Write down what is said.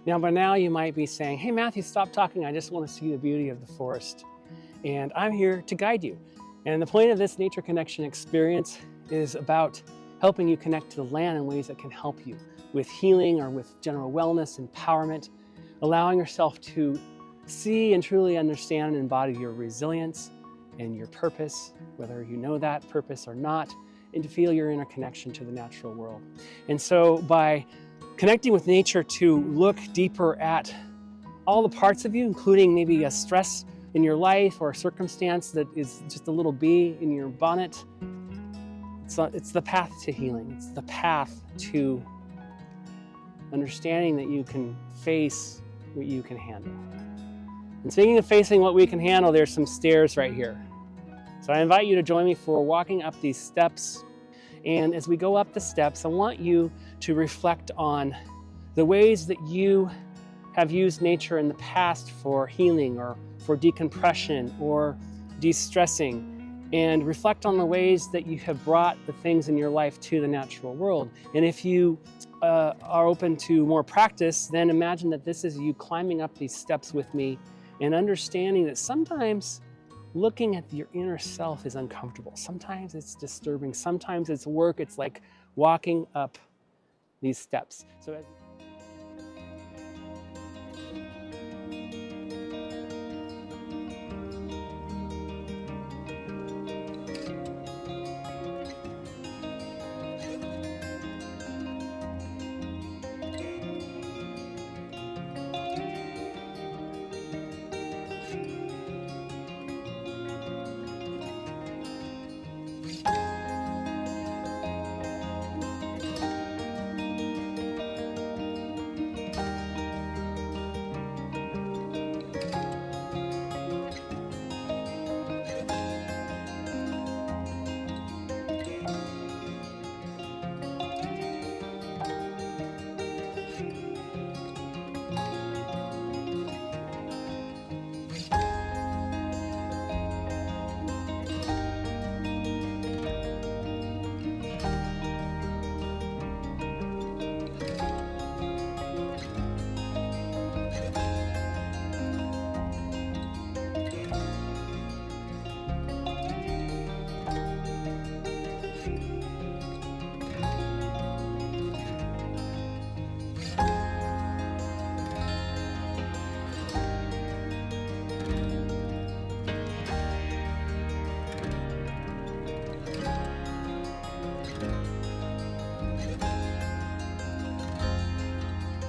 Now, by now you might be saying, hey Matthew, stop talking, I just want to see the beauty of the forest. And I'm here to guide you. And the point of this nature connection experience is about helping you connect to the land in ways that can help you with healing or with general wellness, empowerment, allowing yourself to see and truly understand and embody your resilience and your purpose, whether you know that purpose or not, and to feel your inner connection to the natural world. And so by connecting with nature to look deeper at all the parts of you, including maybe a stress in your life or a circumstance that is just a little bee in your bonnet, it's the path to healing. It's the path to understanding that you can face what you can handle. And speaking of facing what we can handle, there's some stairs right here. So I invite you to join me for walking up these steps. And as we go up the steps, I want you to reflect on the ways that you have used nature in the past for healing or for decompression or de-stressing, and reflect on the ways that you have brought the things in your life to the natural world. And if you are open to more practice, then imagine that this is you climbing up these steps with me and understanding that sometimes looking at your inner self is uncomfortable. Sometimes it's disturbing. Sometimes it's work. It's like walking up these steps. So